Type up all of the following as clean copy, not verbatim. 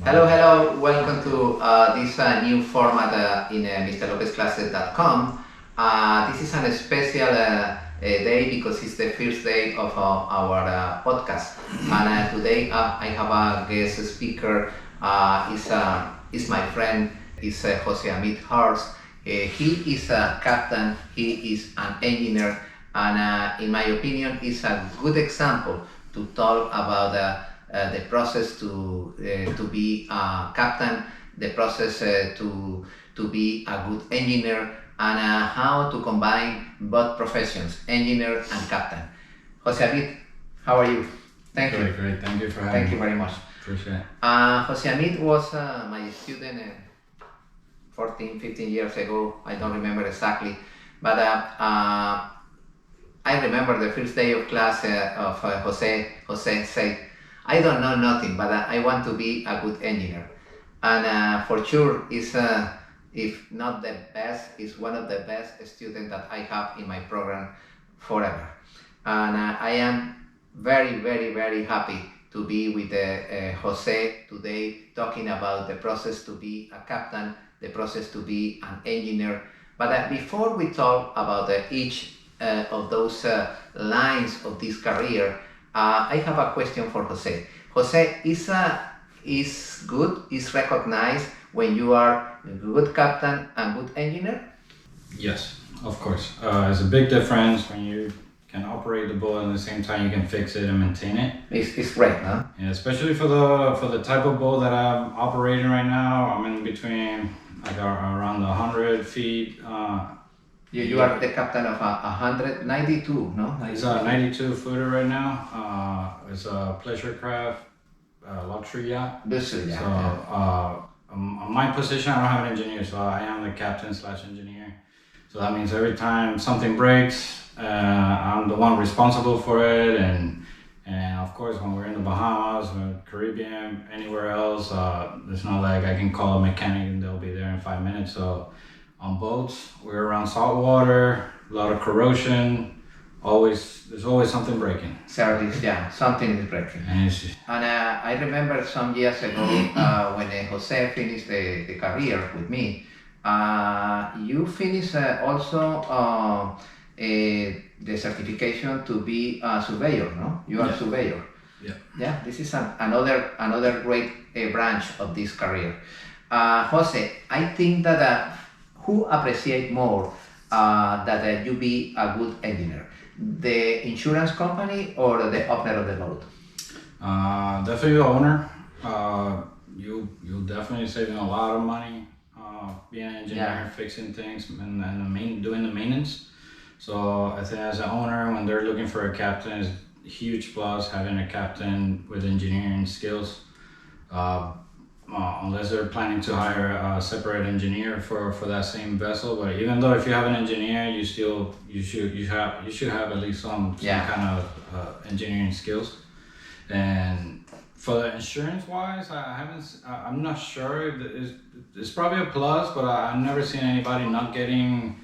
Hello. Welcome to this new format in mrlopezclasses.com. This is a special day because it's the first day of our podcast. And today I have a guest speaker. Is my friend, is Jose Amit. He is a captain, he is an engineer, and in my opinion, is a good example to talk about the process to be a captain, the process to be a good engineer, and how to combine both professions, engineer and captain. Jose Amit, how are you? Thank you. Great. Thank you for having me. Thank you very much. Appreciate it. Jose Amit was my student 14, 15 years ago. I don't remember exactly, but I remember the first day of class of Jose. Jose said, I don't know nothing, but I want to be a good engineer. And for sure, is if not the best, is one of the best students that I have in my program forever. And I am very happy to be with Jose today, talking about the process to be a captain, the process to be an engineer. But before we talk about each of those lines of this career, I have a question for Jose. Jose, is good, is recognized when you are a good captain and good engineer? Yes, of course. It's a big difference when you can operate the boat and at the same time you can fix it and maintain it. It's great, huh? Yeah, especially for the type of boat that I'm operating right now. I'm in between like around 100 feet. You are the captain of 192, no? It's a 92 footer right now. It's a pleasure craft, luxury yacht. Luxury yacht. So on my position, I don't have an engineer, so I am the captain / engineer. So that means every time something breaks, I'm the one responsible for it. And of course, when we're in the Bahamas or Caribbean, anywhere else, it's not like I can call a mechanic and they'll be there in 5 minutes. So on boats, we're around salt water, a lot of corrosion. There's always something breaking. Service, yeah, something is breaking. And I remember some years ago when Jose finished the career with me, you finished also the certification to be a surveyor, no? You are a surveyor. Yeah. Yeah, this is another great branch of this career. Jose, I think that who appreciate more that you be a good engineer? The insurance company or the owner of the boat? Definitely the owner. You'll definitely saving a lot of money being an engineer, fixing things and doing the maintenance. So I think as an owner, when they're looking for a captain, is a huge plus having a captain with engineering skills. Unless they're planning to hire a separate engineer for that same vessel, but even though if you have an engineer, you should have at least some kind of engineering skills. And for the insurance wise, I'm not sure. It's probably a plus, but I've never seen anybody not getting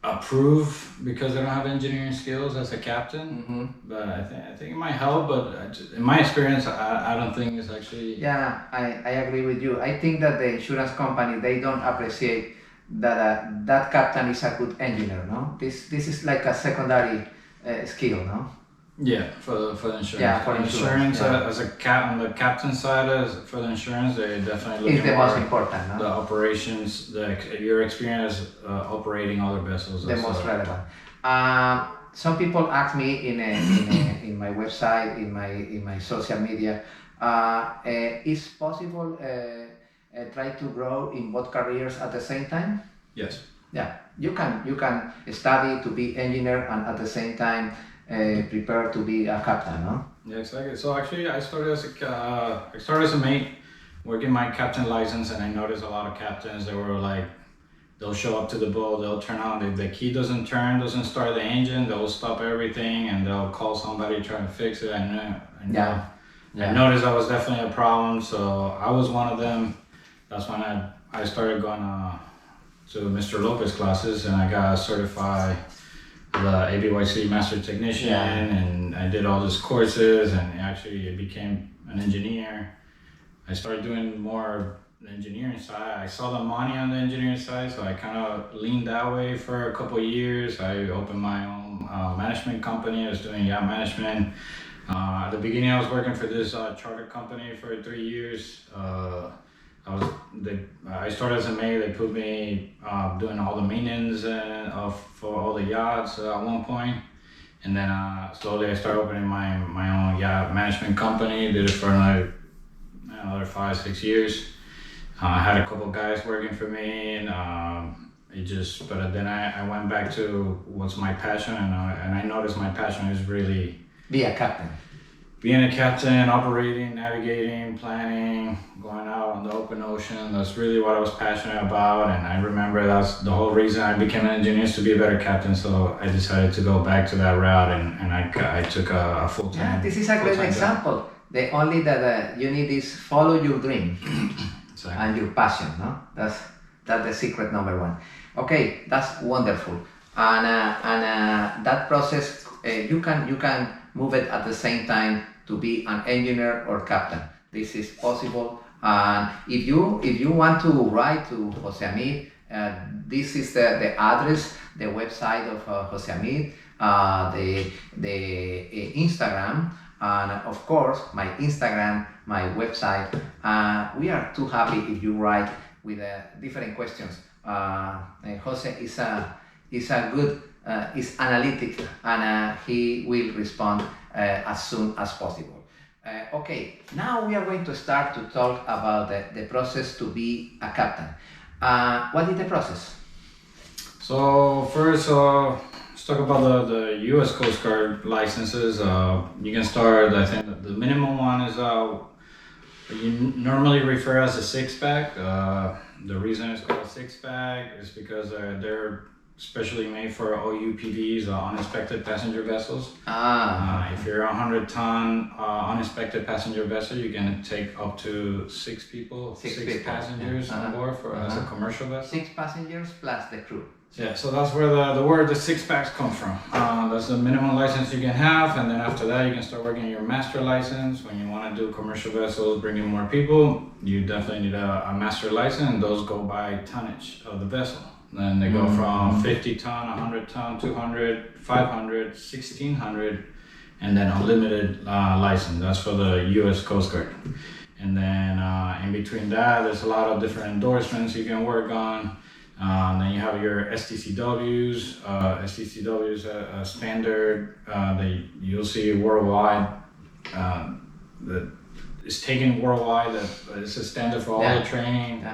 approved because they don't have engineering skills as a captain. Mm-hmm. But I think it might help, but in my experience, I don't think it's actually... Yeah, I agree with you. I think that the insurance company, they don't appreciate that that captain is a good engineer, no? This is like a secondary skill, no? Yeah, for the insurance. Yeah, for insurance. As on the captain side, for the insurance, they definitely look it's the most important, no? The operations, your experience operating other vessels. The most relevant. Some people ask me in my website, in my social media, is possible try to grow in both careers at the same time? Yes. Yeah, you can study to be engineer and at the same time prepare to be a captain, no? Yeah, exactly. So actually, I started as a mate, working my captain license, and I noticed a lot of captains that were like, they'll show up to the boat, they'll turn on, the key doesn't start the engine, they'll stop everything, and they'll call somebody trying to fix it. I noticed that was definitely a problem, so I was one of them. That's when I started going to Mr. Lopez classes, and I got certified the ABYC Master Technician, and I did all these courses, and actually I became an engineer. I started doing more engineering side. I saw the money on the engineering side, so I kind of leaned that way for a couple of years. I opened my own management company. I was doing yacht management. At the beginning, I was working for this charter company for 3 years. I started as a mate. They put me doing all the maintenance for all the yachts at one point. And then slowly I started opening my own yacht management company. Did it for another 5-6 years. I had a couple guys working for me, and but then I went back to what's my passion, and I noticed my passion is really Be a captain. being a captain, operating, navigating, planning, going out on the open ocean. That's really what I was passionate about, and I remember that's the whole reason I became an engineer, is to be a better captain. So I decided to go back to that route, and I took a full-time. Yeah, this is a great example. The only that you need is follow your dream. Exactly. And your passion, no? That's the secret number one. Okay, that's wonderful. And that process, you can move it at the same time to be an engineer or captain. This is possible. And if you want to write to Jose Amid, this is the address, the website of Jose Amid, the Instagram. And of course, my Instagram, my website. We are too happy if you write with different questions. Jose is good, is analytic, and he will respond as soon as possible. Okay, now we are going to start to talk about the process to be a captain. What is the process? So first, let's talk about the U.S. Coast Guard licenses. You can start, I think the minimum one is you normally refer as a 6-pack. The reason it's called a 6-pack is because they're specially made for OUPVs, uninspected passenger vessels. If you're a 100-ton uninspected passenger vessel, you can take up to 6 people, six passengers on board as a commercial vessel. 6 passengers plus the crew. Yeah, so that's where the word the 6-packs come from. That's the minimum license you can have, and then after that you can start working your master license. When you want to do commercial vessels, bring in more people, you definitely need a master license, and those go by tonnage of the vessel. Then they go from 50 ton, 100 ton, 200, 500, 1600, and then unlimited license. That's for the U.S. Coast Guard. And then in between that, there's a lot of different endorsements you can work on. Then you have your STCWs. STCWs a standard that you'll see worldwide. That is taken worldwide. That it's a standard for all the training.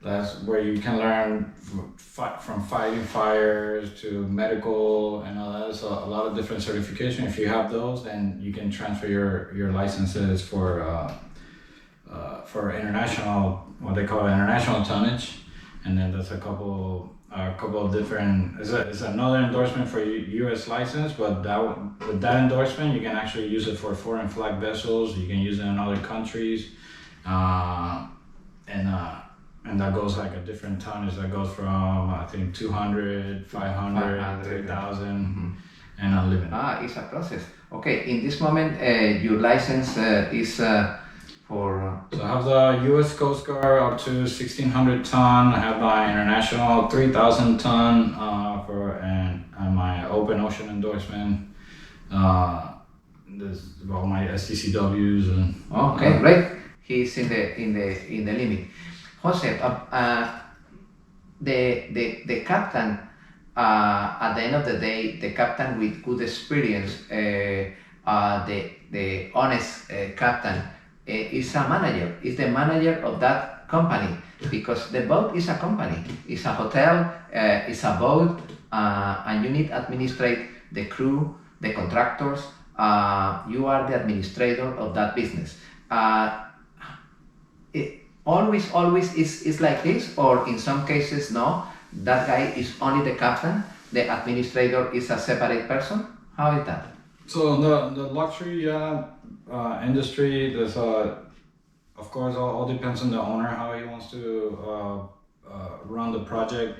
That's where you can learn from fighting fires to medical and all that. So a lot of different certification. If you have those, then you can transfer your licenses for international, what they call international tonnage. And then there's a couple of different. It's another endorsement for U.S. license, but with that endorsement, you can actually use it for foreign flag vessels. You can use it in other countries, and that goes like a different tonnage. That goes from I think 200, 500, 3,000, and unlimited. It's a process. Okay, in this moment, your license is. So I have the U.S. Coast Guard up to 1,600 ton. I have my international 3,000 ton and my open ocean endorsement. There's all my STCWs and. Okay, great. He's in the limit. Jose, the captain. At the end of the day, the captain with good experience, the honest captain. Is a manager, is the manager of that company, because the boat is a company, it's a hotel, it's a boat, and you need to administrate the crew, the contractors, you are the administrator of that business. It always is like this, or in some cases, no, that guy is only the captain, the administrator is a separate person. How is that? So the luxury industry, there's of course all depends on the owner how he wants to run the project.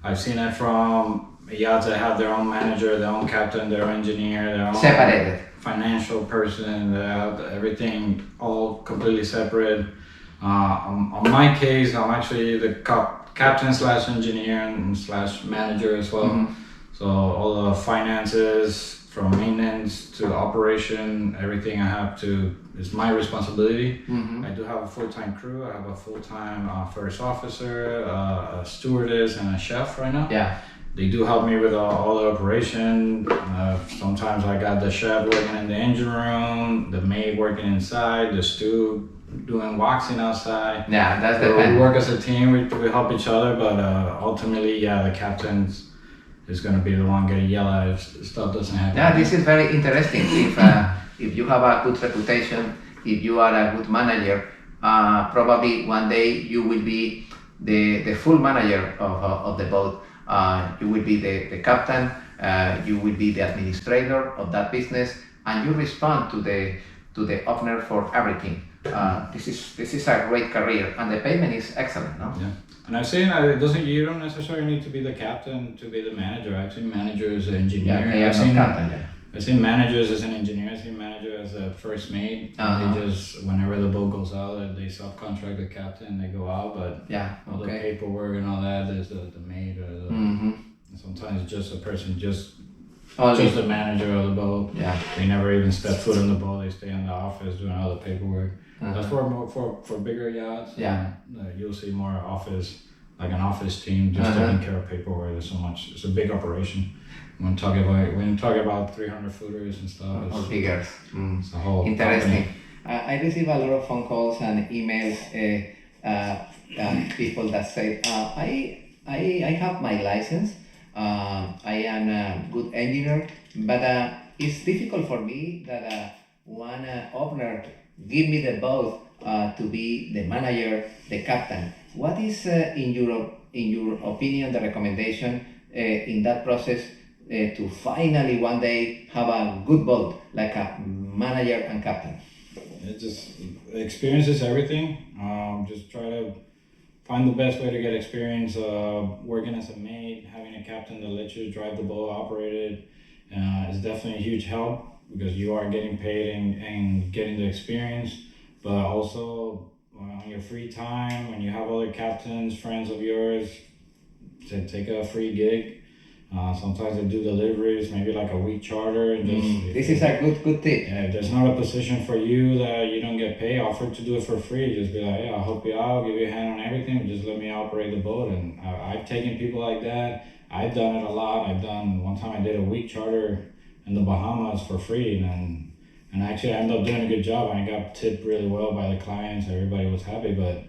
I've seen it from yachts that have their own manager, their own captain, their own engineer, their own Separated. financial person. They have everything all completely separate. On my case, I'm actually the captain slash engineer and slash manager as well. Mm-hmm. So all the finances, from maintenance to operation, everything I have to is my responsibility. Mm-hmm. I do have a full-time crew. I have a full-time first officer, a stewardess, and a chef right now. Yeah. They do help me with all the operation. Sometimes I got the chef working in the engine room, the maid working inside, the stew doing waxing outside. Yeah, that's the So thing. we work as a team. We help each other, but ultimately, yeah, the captain is going to be the one getting yelled at if stuff doesn't happen. Yeah, this is very interesting. If you have a good reputation, if you are a good manager, probably one day you will be the full manager of the boat. You will be the captain. You will be the administrator of that business, and you respond to the owner for everything. This is a great career, and the payment is excellent, no? Yeah. And I've seen you don't necessarily need to be the captain to be the manager. I've seen managers as engineer. Yeah, I've seen captain. Yeah. I've seen managers as an engineer. I've seen manager as a first mate. Uh-huh. They just whenever the boat goes out, they subcontract the captain. They go out, but Yeah. all the Okay. paperwork and all that is the mate or the. Mm-hmm. Sometimes just a person, just Only. the manager of the boat. Yeah. They never even step foot in the boat. They stay in the office doing all the paperwork. That's for bigger yachts. Yeah. You'll see more office, like an office team just taking care of paperwork. There's so much. It's a big operation. When you talk about 300 footers and stuff, Or bigger. it's a whole Interesting. company. I receive a lot of phone calls and emails. People that say, I have my license. I am a good engineer, but it's difficult for me that one owner give me the boat to be the manager, the captain. What is in your opinion the recommendation in that process to finally one day have a good boat like a manager and captain? It just experience is everything. Just try to find the best way to get experience. Working as a mate, having a captain that lets you drive the boat, operate it, is definitely a huge help because you are getting paid and getting the experience. But also on your free time, when you have other captains, friends of yours, to take a free gig. Sometimes they do deliveries, maybe like a week charter. This is a good tip. Yeah, if there's not a position for you that you don't get paid, offer to do it for free. Just be like, yeah, I'll help you out, give you a hand on everything, but just let me operate the boat. And I've taken people like that. I've done it a lot. One time I did a week charter in the Bahamas for free, and actually I ended up doing a good job. I got tipped really well by the clients. Everybody was happy, but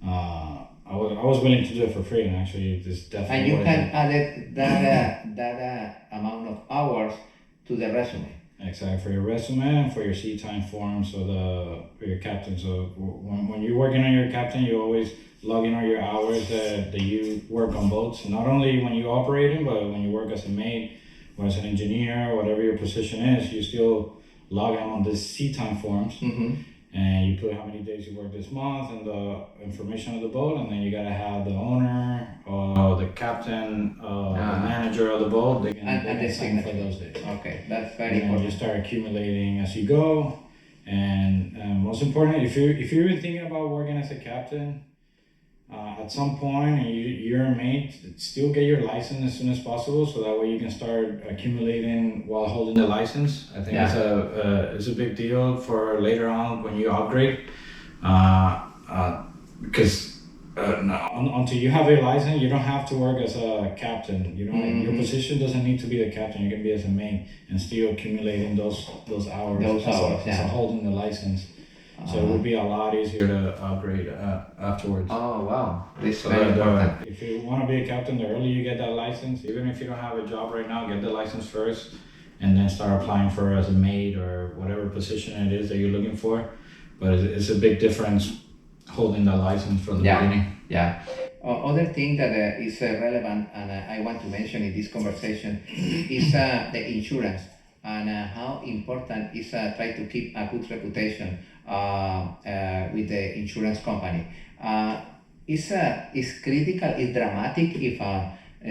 I was willing to do it for free, and actually it's definitely. And you can add that amount of hours to the resume. Exactly, for your resume and for your seat time form, for your captain. So when you're working on your captain, you always log in all your hours that you work on boats. Not only when you operate them, but when you work as a mate or as an engineer, whatever your position is, you still log in on these seat time forms. Mm-hmm. And you put how many days you work this month and the information of the boat, and then you gotta have the owner or the captain, the manager of the boat. They can sign for those days. Okay, that's very And important. you start accumulating as you go, and most important, if you're even thinking about working as a captain, at some point and you're a mate, still get your license as soon as possible, so that way you can start accumulating while holding the license. I think it's a big deal for later on when you upgrade, because until you have a license, you don't have to work as a captain. You don't. Your position doesn't need to be the captain. You can be as a mate and still accumulating those hours. As holding the license. So it would be a lot easier to upgrade afterwards. Oh wow, this is very important. If you want to be a captain, the earlier you get that license, even if you don't have a job right now, get the license first, and then start applying for as a mate or whatever position it is that you're looking for. But it's a big difference holding the license from the beginning. Yeah. Other thing that is relevant and I want to mention in this conversation is the insurance and how important is try to keep a good reputation with the insurance company. Is critical, is dramatic if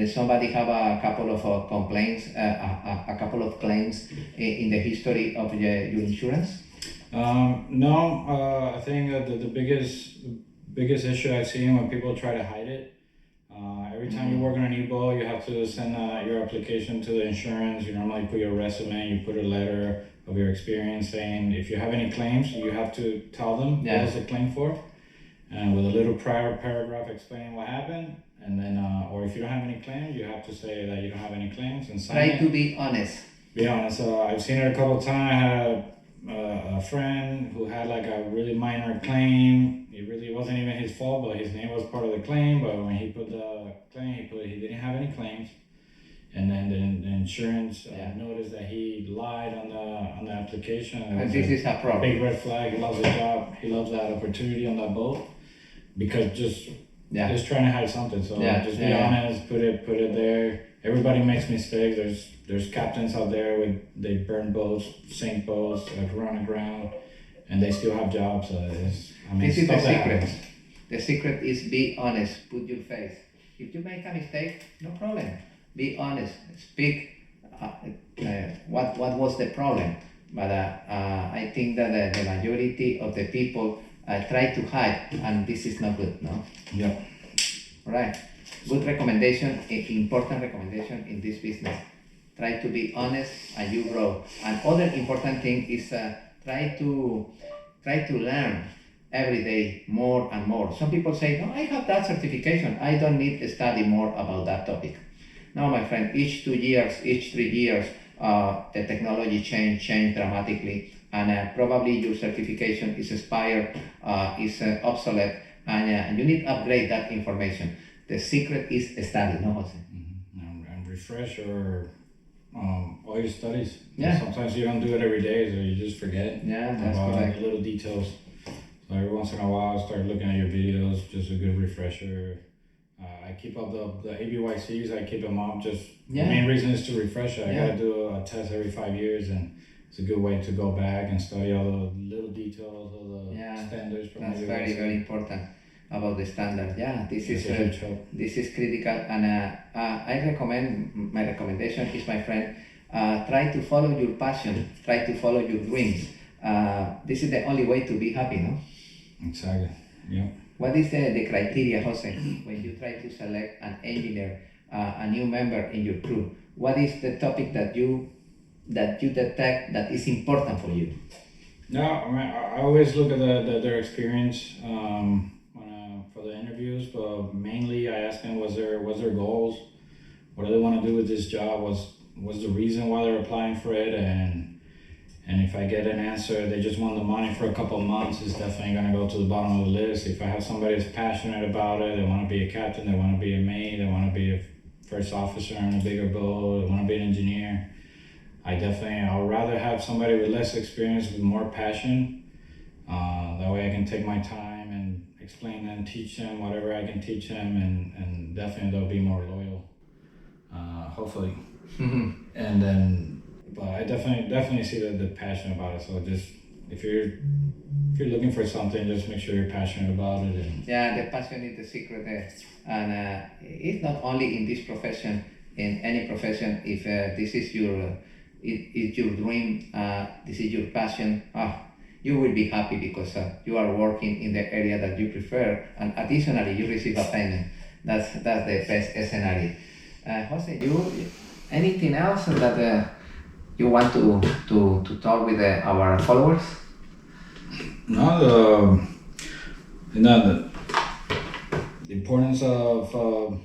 Somebody have a couple of complaints, a couple of claims in the history of your insurance? No, I think the biggest issue I've seen when people try to hide it. Every time you work on a new boat, you have to send your application to the insurance. You normally put your resume, you put a letter of your experience saying if you have any claims, you have to tell them what is the claim for, and with a little prior paragraph explaining what happened. And then, or if you don't have any claims, you have to say that you don't have any claims and sign Try it. to be honest. Be honest. I've seen it a couple of times. I had a friend who had like a really minor claim. It really wasn't even his fault, but his name was part of the claim. But when he put the claim, he didn't have any claims. And then the insurance noticed that he lied on the application. And this is a problem. Big red flag. He loves the job. He loves that opportunity on that boat because just trying to hide something. So just be honest. Put it there. Everybody makes mistakes. There's captains out there they burn boats, sink boats, run aground, and they still have jobs. This is the secret. The secret is be honest. Put your face. If you make a mistake, no problem. Be honest. Speak. What was the problem? But I think that the majority of the people try to hide, and this is not good. No. Yeah. Right. Good recommendation. Important recommendation in this business. Try to be honest, and you grow. And other important thing is try to learn every day more and more. Some people say, no, I have that certification. I don't need to study more about that topic. No, my friend, each 2 years, each 3 years, the technology change dramatically, and probably your certification is expired, is obsolete, and you need to upgrade that information. The secret is study, no, Jose? And refresh all your studies. Yeah. Sometimes you don't do it every day, so you just forget That's about correct. the little details. So every once in a while, I start looking at your videos, just a good refresher. I keep up the ABYCs. I keep them up. The main reason is to refresh it. I gotta do a test every 5 years, and it's a good way to go back and study all the little details, all the standards. That's very, very important about the standard. This is critical, and I recommend, my recommendation is, my friend, try to follow your passion, try to follow your dreams. This is the only way to be happy, no? Exactly. Yeah. What is the criteria, Jose, when you try to select an engineer, a new member in your crew? What is the topic that you detect that is important for you? No, I always look at their experience for the interviews, but mainly I ask them what's their goals, what do they want to do with this job, what's the reason why they're applying for it, and if I get an answer, they just want the money for a couple of months, it's definitely going to go to the bottom of the list. If I have somebody that's passionate about it, they want to be a captain, they want to be a mate, they want to be a first officer on a bigger boat, they want to be an engineer, I'd rather have somebody with less experience with more passion. That way I can take my time and explain and teach them whatever I can teach them, and definitely they'll be more loyal, hopefully. And then, but I definitely see the passion about it. So just if you're looking for something, just make sure you're passionate about it. And the passion is the secret there, and it's not only in this profession, in any profession. If this is it's your dream, this is your passion, you will be happy because you are working in the area that you prefer, and additionally you receive a payment. That's the best scenario. Jose, anything else that you want to talk with our followers? No, the importance of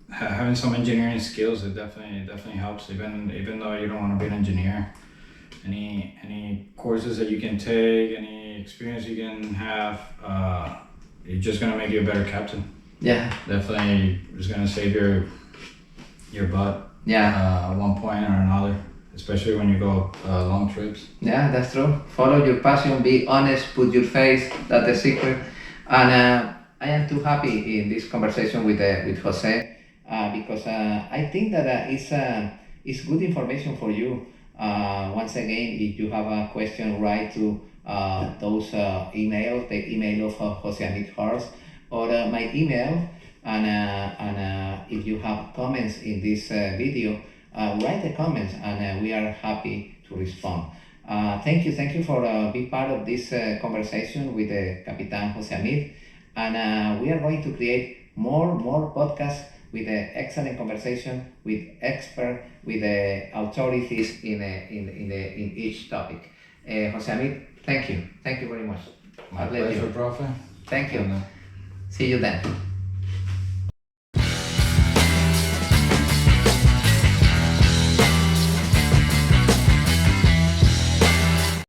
having some engineering skills, it definitely helps. Even though you don't want to be an engineer, any courses that you can take, any experience you can have, it's just gonna make you a better captain. Yeah, definitely, it's gonna save your butt. At one point or another, especially when you go long trips. Yeah, that's true. Follow your passion, be honest, put your face, that's the secret. And I am too happy in this conversation with Jose, because I think that it's good information for you. Once again, if you have a question, write to those emails, the email of Jose and a.c.r, or my email, And if you have comments in this video, write the comments, and we are happy to respond. Thank you for being part of this conversation with Capitan Jose Amir, and we are going to create more podcasts with excellent conversation with experts, with authorities in each topic. Jose Amir, thank you very much. My pleasure, Profe. Thank you. And, See you then.